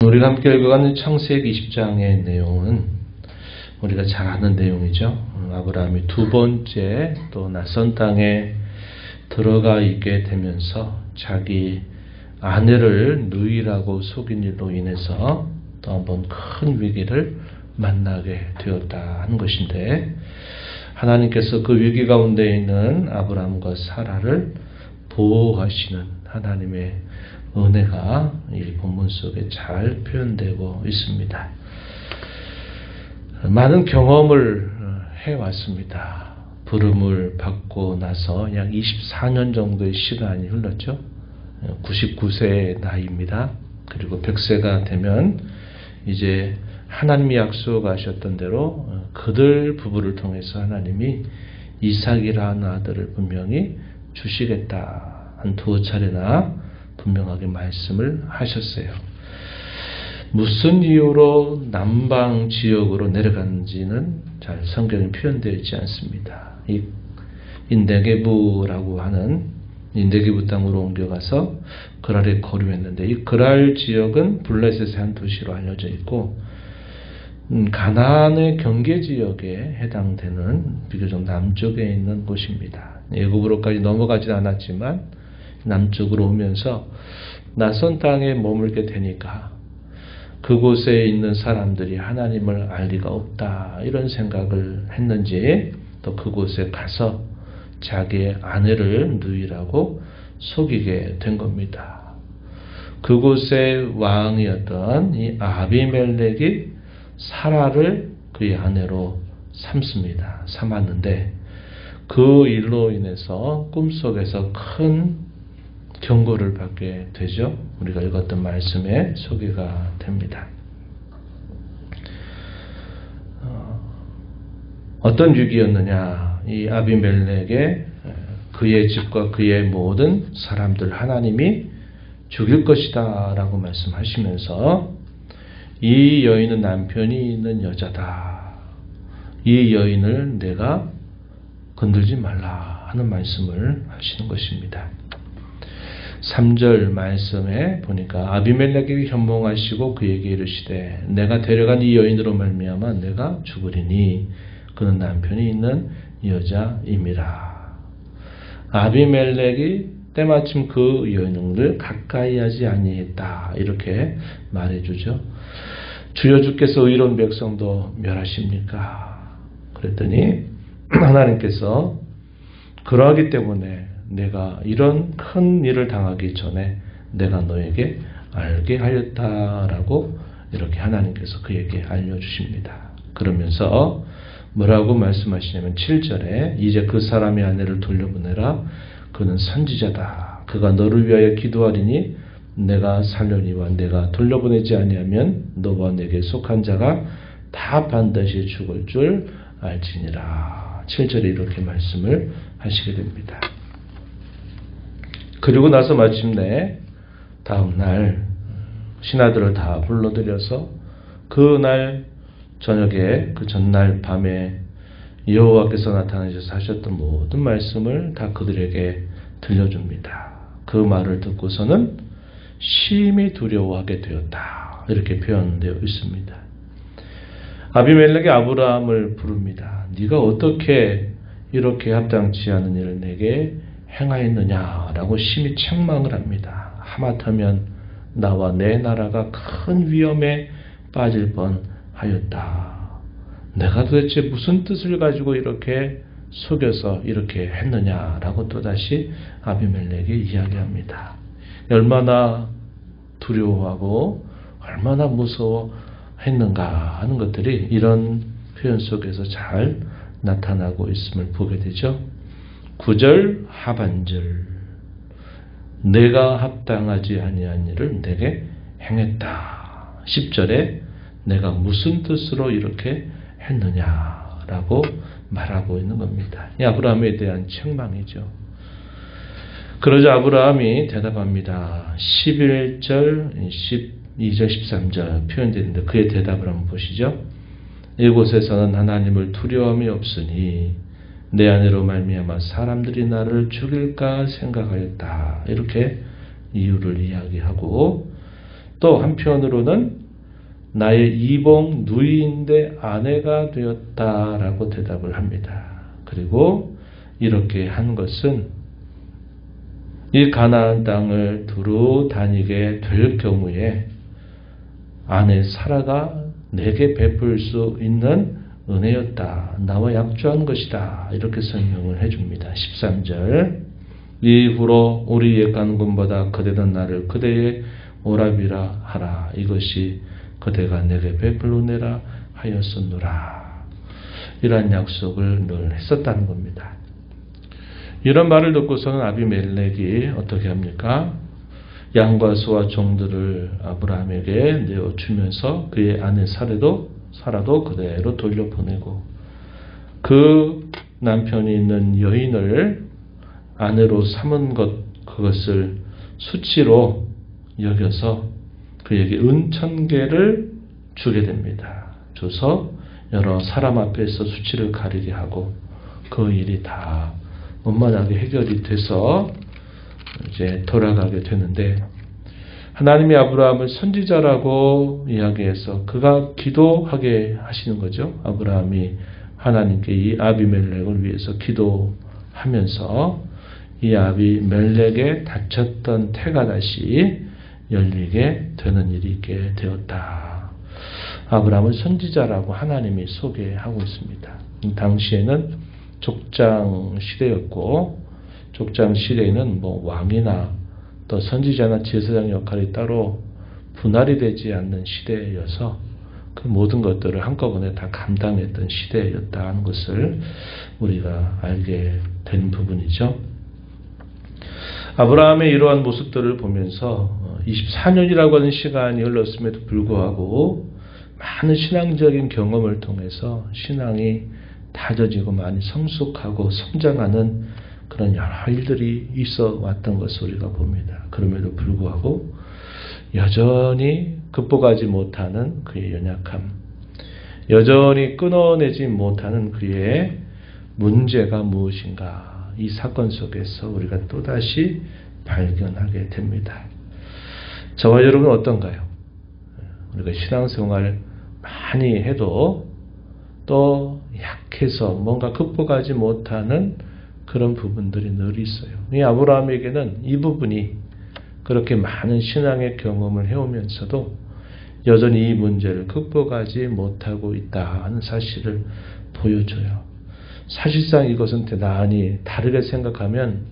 우리가 함께 읽어가는 창세기 20장의 내용은 우리가 잘 아는 내용이죠. 아브라함이 두 번째 또 낯선 땅에 들어가 있게 되면서 자기 아내를 누이라고 속인 일로 인해서 또 한 번 큰 위기를 만나게 되었다 하는 것인데, 하나님께서 그 위기 가운데 있는 아브라함과 사라를 보호하시는 하나님의 은혜가 이 본문 속에 잘 표현되고 있습니다. 많은 경험을 해왔습니다. 부름을 받고 나서 약 24년 정도의 시간이 흘렀죠. 99세의 나이입니다. 그리고 100세가 되면 이제 하나님이 약속하셨던 대로 그들 부부를 통해서 하나님이 이삭이라는 아들을 분명히 주시겠다 한 두 차례나 분명하게 말씀을 하셨어요. 무슨 이유로 남방 지역으로 내려간지는 잘 성경에 표현되어 있지 않습니다. 이 인데게부라고 하는 인데게부 땅으로 옮겨가서 그랄에 거류했는데, 이 그랄 지역은 블레셋의 한 도시로 알려져 있고 가나안의 경계 지역에 해당되는 비교적 남쪽에 있는 곳입니다. 애굽으로까지 넘어가진 않았지만 남쪽으로 오면서 낯선 땅에 머물게 되니까 그곳에 있는 사람들이 하나님을 알 리가 없다 이런 생각을 했는지, 또 그곳에 가서 자기의 아내를 누이라고 속이게 된 겁니다. 그곳의 왕이었던 이 아비멜렉이 사라를 그의 아내로 삼았는데, 그 일로 인해서 꿈속에서 큰 경고를 받게 되죠. 우리가 읽었던 말씀에 소개가 됩니다. 어떤 위기였느냐? 이 아비멜렉의 그의 집과 그의 모든 사람들 하나님이 죽일 것이다 라고 말씀하시면서, 이 여인은 남편이 있는 여자다, 이 여인을 내가 건들지 말라 하는 말씀을 하시는 것입니다. 3절 말씀에 보니까 아비멜렉에게 현몽하시고 그에게 이르시되 내가 데려간 이 여인으로 말미암아 내가 죽으리니 그는 남편이 있는 여자임이라. 아비멜렉이 때마침 그 여인을 가까이 하지 아니했다 이렇게 말해주죠. 주여 주께서 의로운 백성도 멸하십니까? 그랬더니 하나님께서 그러하기 때문에 내가 이런 큰 일을 당하기 전에 내가 너에게 알게 하였다라고 이렇게 하나님께서 그에게 알려주십니다. 그러면서 뭐라고 말씀하시냐면 7절에 이제 그 사람의 아내를 돌려보내라. 그는 선지자다. 그가 너를 위하여 기도하리니 내가 살려니와 내가 돌려보내지 아니하면 너와 내게 속한 자가 다 반드시 죽을 줄 알지니라. 7절에 이렇게 말씀을 하시게 됩니다. 그리고 나서 마침내 다음날 신하들을 다 불러들여서 그날 저녁에 그 전날 밤에 여호와께서 나타나셔서 하셨던 모든 말씀을 다 그들에게 들려줍니다. 그 말을 듣고서는 심히 두려워하게 되었다 이렇게 표현되어 있습니다. 아비멜렉이 아브라함을 부릅니다. 네가 어떻게 이렇게 합당치 않은 일을 내게 행하였느냐라고 심히 책망을 합니다. 하마터면 나와 내 나라가 큰 위험에 빠질 뻔하였다. 내가 도대체 무슨 뜻을 가지고 이렇게 속여서 이렇게 했느냐라고 또다시 아비멜렉이 이야기합니다. 얼마나 두려워하고 얼마나 무서워했는가 하는 것들이 이런 표현 속에서 잘 나타나고 있음을 보게 되죠. 9절 하반절 내가 합당하지 아니한 일을 내게 행했다. 10절에 내가 무슨 뜻으로 이렇게 했느냐라고 말하고 있는 겁니다. 이 아브라함에 대한 책망이죠. 그러자 아브라함이 대답합니다. 11절, 12절, 13절 표현되어 있는데 그의 대답을 한번 보시죠. 이곳에서는 하나님을 두려움이 없으니 내 아내로 말미암아 사람들이 나를 죽일까 생각하였다. 이렇게 이유를 이야기하고 또 한편으로는 나의 이복 누이인데 아내가 되었다라고 대답을 합니다. 그리고 이렇게 한 것은 이 가나안 땅을 두루 다니게 될 경우에 아내 사라가 내게 베풀 수 있는 은혜였다. 나와 약조한 것이다. 이렇게 설명을 해줍니다. 13절 이후로 우리의 간군보다 그대는 나를 그대의 오랍이라 하라. 이것이 그대가 내게 베풀 은혜라 하였었노라. 이러한 약속을 늘 했었다는 겁니다. 이런 말을 듣고서는 아비멜렉이 어떻게 합니까? 양과 소와 종들을 아브라함에게 내어주면서 그의 아내 사라도 그대로 돌려보내고 그 남편이 있는 여인을 아내로 삼은 그것을 수치로 여겨서 그에게 은 1000개를 주게 됩니다. 줘서 여러 사람 앞에서 수치를 가리게 하고 그 일이 다 원만하게 해결이 돼서 이제 돌아가게 되는데 하나님이 아브라함을 선지자라고 이야기해서 그가 기도하게 하시는 거죠. 아브라함이 하나님께 이 아비멜렉을 위해서 기도하면서 이 아비멜렉의 닫혔던 태가 다시 열리게 되는 일이 있게 되었다. 아브라함을 선지자라고 하나님이 소개하고 있습니다. 당시에는 족장 시대였고 족장 시대에는 왕이나 또 선지자나 제사장 역할이 따로 분할이 되지 않는 시대여서 그 모든 것들을 한꺼번에 다 감당했던 시대였다 하는 것을 우리가 알게 된 부분이죠. 아브라함의 이러한 모습들을 보면서 24년이라고 하는 시간이 흘렀음에도 불구하고 많은 신앙적인 경험을 통해서 신앙이 다져지고 많이 성숙하고 성장하는 그런 여러 일들이 있어 왔던 것을 우리가 봅니다. 그럼에도 불구하고 여전히 극복하지 못하는 그의 연약함, 여전히 끊어내지 못하는 그의 문제가 무엇인가, 이 사건 속에서 우리가 또다시 발견하게 됩니다. 저와 여러분은 어떤가요? 우리가 신앙생활 많이 해도 또 약해서 뭔가 극복하지 못하는 그런 부분들이 늘 있어요. 이 아브라함에게는 이 부분이 그렇게 많은 신앙의 경험을 해오면서도 여전히 이 문제를 극복하지 못하고 있다 하는 사실을 보여줘요. 사실상 이것은 대단히 다르게 생각하면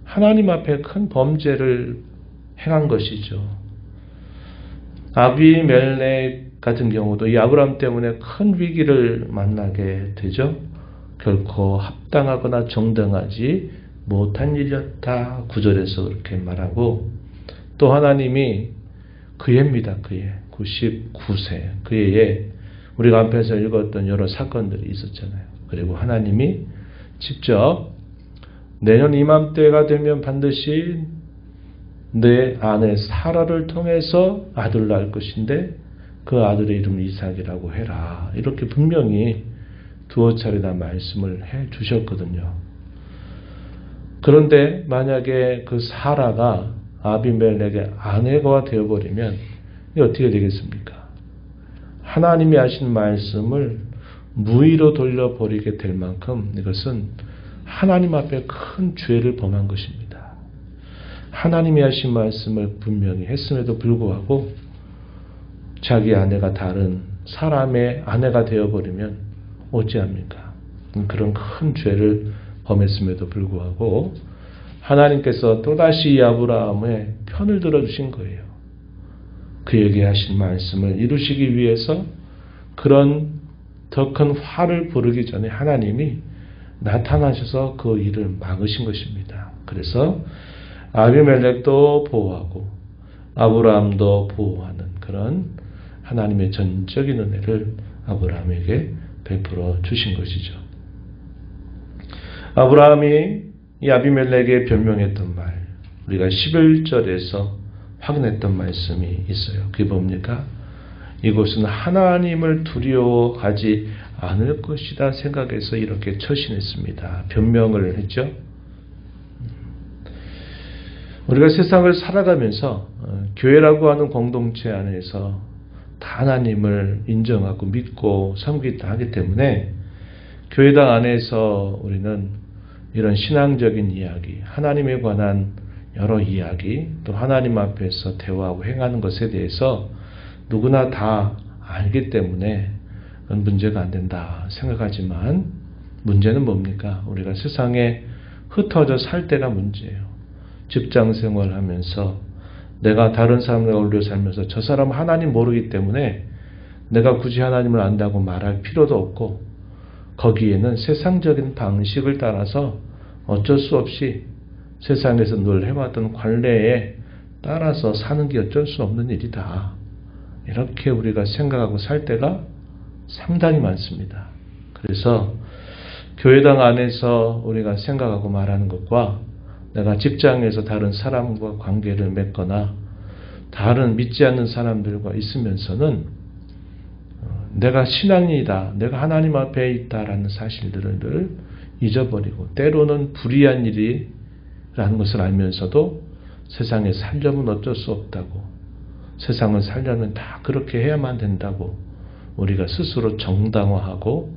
하나님 앞에 큰 범죄를 행한 것이죠. 아비멜렉 같은 경우도 이 아브라함 때문에 큰 위기를 만나게 되죠. 결코 합당하거나 정당하지 못한 일이었다. 9절에서 그렇게 말하고 또 하나님이 그애입니다. 그애 99세 그애에 우리가 앞에서 읽었던 여러 사건들이 있었잖아요. 그리고 하나님이 직접 내년 이맘때가 되면 반드시 내 아내 사라를 통해서 아들을 낳을 것인데 그 아들의 이름을 이삭이라고 해라. 이렇게 분명히 두어 차례나 말씀을 해 주셨거든요. 그런데 만약에 그 사라가 아비멜렉의 아내가 되어버리면 이게 어떻게 되겠습니까? 하나님이 하신 말씀을 무의로 돌려버리게 될 만큼 이것은 하나님 앞에 큰 죄를 범한 것입니다. 하나님이 하신 말씀을 분명히 했음에도 불구하고 자기 아내가 다른 사람의 아내가 되어버리면 어찌합니까? 그런 큰 죄를 범했음에도 불구하고 하나님께서 또다시 이 아브라함의 편을 들어주신 거예요. 그에게 하신 말씀을 이루시기 위해서 그런 더 큰 화를 부르기 전에 하나님이 나타나셔서 그 일을 막으신 것입니다. 그래서 아비멜렉도 보호하고 아브라함도 보호하는 그런 하나님의 전적인 은혜를 아브라함에게 베풀어 주신 것이죠. 아브라함이 이 아비멜렉에 변명했던 말, 우리가 11절에서 확인했던 말씀이 있어요. 그게 뭡니까? 이곳은 하나님을 두려워하지 않을 것이다 생각해서 이렇게 처신했습니다. 변명을 했죠. 우리가 세상을 살아가면서 교회라고 하는 공동체 안에서 다 하나님을 인정하고 믿고 섬기다 하기 때문에 교회당 안에서 우리는 이런 신앙적인 이야기, 하나님에 관한 여러 이야기, 또 하나님 앞에서 대화하고 행하는 것에 대해서 누구나 다 알기 때문에 문제가 안 된다 생각하지만 문제는 뭡니까? 우리가 세상에 흩어져 살 때가 문제예요. 직장 생활하면서 내가 다른 사람과 어울려 살면서 저 사람은 하나님 모르기 때문에 내가 굳이 하나님을 안다고 말할 필요도 없고 거기에는 세상적인 방식을 따라서 어쩔 수 없이 세상에서 늘 해왔던 관례에 따라서 사는 게 어쩔 수 없는 일이다. 이렇게 우리가 생각하고 살 때가 상당히 많습니다. 그래서 교회당 안에서 우리가 생각하고 말하는 것과 내가 직장에서 다른 사람과 관계를 맺거나 다른 믿지 않는 사람들과 있으면서는 내가 신앙이다, 내가 하나님 앞에 있다라는 사실들을 늘 잊어버리고 때로는 불의한 일이라는 것을 알면서도 세상에 살려면 어쩔 수 없다고, 세상을 살려면 다 그렇게 해야만 된다고 우리가 스스로 정당화하고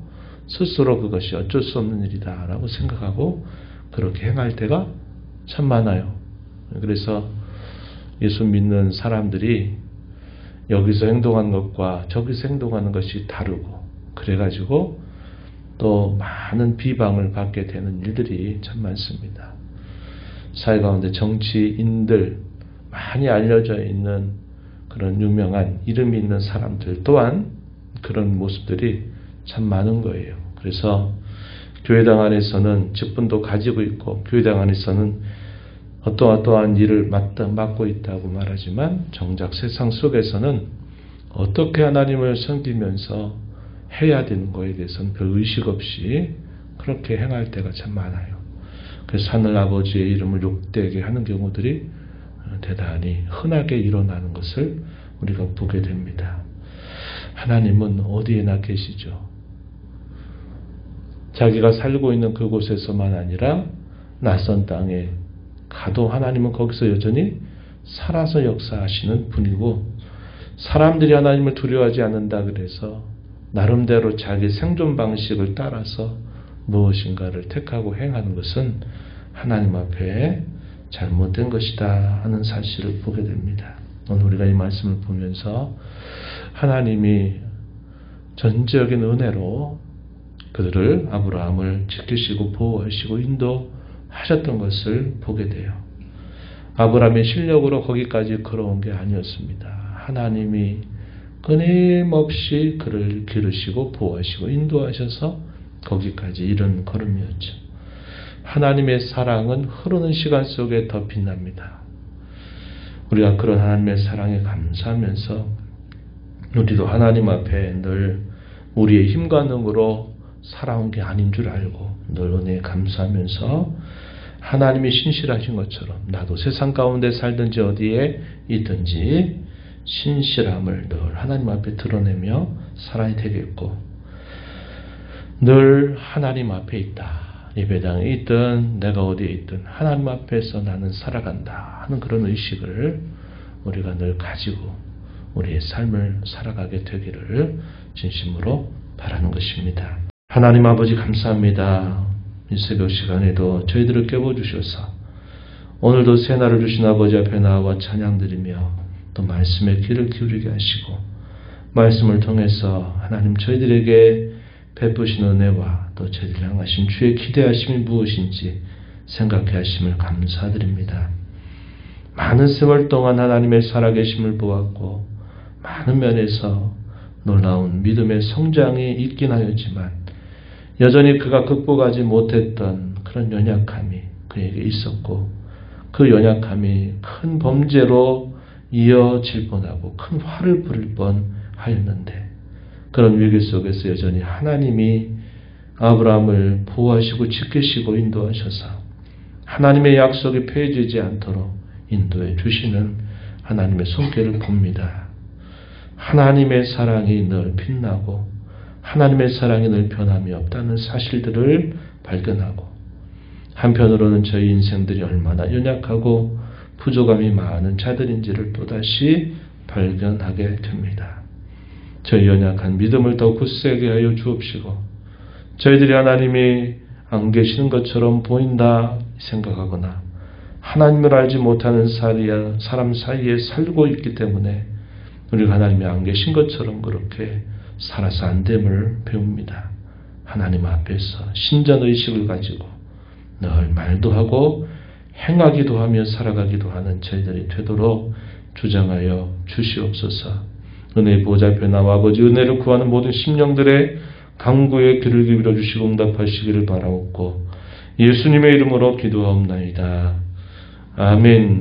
스스로 그것이 어쩔 수 없는 일이다라고 생각하고 그렇게 행할 때가 참 많아요. 그래서 예수 믿는 사람들이 여기서 행동하는 것과 저기서 행동하는 것이 다르고 그래가지고 또 많은 비방을 받게 되는 일들이 참 많습니다. 사회 가운데 정치인들, 많이 알려져 있는 그런 유명한 이름이 있는 사람들 또한 그런 모습들이 참 많은 거예요. 그래서 교회당 안에서는 직분도 가지고 있고 교회당 안에서는 어떠한 일을 맡고 있다고 말하지만 정작 세상 속에서는 어떻게 하나님을 섬기면서 해야 되는 거에 대해서는 별 의식 없이 그렇게 행할 때가 참 많아요. 그래서 하늘아버지의 이름을 욕되게 하는 경우들이 대단히 흔하게 일어나는 것을 우리가 보게 됩니다. 하나님은 어디에나 계시죠. 자기가 살고 있는 그곳에서만 아니라 낯선 땅에 가도 하나님은 거기서 여전히 살아서 역사하시는 분이고 사람들이 하나님을 두려워하지 않는다 그래서 나름대로 자기 생존 방식을 따라서 무엇인가를 택하고 행하는 것은 하나님 앞에 잘못된 것이다 하는 사실을 보게 됩니다. 오늘 우리가 이 말씀을 보면서 하나님이 전적인 은혜로 그들을 아브라함을 지키시고 보호하시고 인도하셨던 것을 보게 돼요. 아브라함의 실력으로 거기까지 걸어온 게 아니었습니다. 하나님이 끊임없이 그를 기르시고 보호하시고 인도하셔서 거기까지 이른 걸음이었죠. 하나님의 사랑은 흐르는 시간 속에 더 빛납니다. 우리가 그런 하나님의 사랑에 감사하면서 우리도 하나님 앞에 늘 우리의 힘과 능으로 살아온 게 아닌 줄 알고 늘 은혜에 감사하면서 하나님이 신실하신 것처럼 나도 세상 가운데 살든지 어디에 있든지 신실함을 늘 하나님 앞에 드러내며 살아야 되겠고 늘 하나님 앞에 있다. 예배당에 있든 내가 어디에 있든 하나님 앞에서 나는 살아간다 하는 그런 의식을 우리가 늘 가지고 우리의 삶을 살아가게 되기를 진심으로 바라는 것입니다. 하나님 아버지 감사합니다. 이 새벽 시간에도 저희들을 깨워주셔서 오늘도 새날을 주신 아버지 앞에 나와 찬양드리며 또 말씀에 귀를 기울이게 하시고 말씀을 통해서 하나님 저희들에게 베푸신 은혜와 또 저희들 향하신 주의 기대하심이 무엇인지 생각해 하심을 감사드립니다. 많은 세월 동안 하나님의 살아계심을 보았고 많은 면에서 놀라운 믿음의 성장이 있긴 하였지만 여전히 그가 극복하지 못했던 그런 연약함이 그에게 있었고 그 연약함이 큰 범죄로 이어질 뻔하고 큰 화를 부릴 뻔하였는데 그런 위기 속에서 여전히 하나님이 아브라함을 보호하시고 지키시고 인도하셔서 하나님의 약속이 폐해지지 않도록 인도해 주시는 하나님의 손길을 봅니다. 하나님의 사랑이 늘 빛나고 하나님의 사랑이 늘 변함이 없다는 사실들을 발견하고 한편으로는 저희 인생들이 얼마나 연약하고 부족함이 많은 자들인지를 또다시 발견하게 됩니다. 저희 연약한 믿음을 더 굳세게 하여 주옵시고 저희들이 하나님이 안 계시는 것처럼 보인다 생각하거나 하나님을 알지 못하는 사람 사이에 살고 있기 때문에 우리가 하나님이 안 계신 것처럼 그렇게 살아서 안 됨을 배웁니다. 하나님 앞에서 신전의식을 가지고 늘 말도 하고 행하기도 하며 살아가기도 하는 저희들이 되도록 주장하여 주시옵소서. 은혜의 보좌 앞에 나와 아버지 은혜를 구하는 모든 심령들의 간구에 귀를 기울여 주시고 응답하시기를 바라옵고 예수님의 이름으로 기도하옵나이다. 아멘.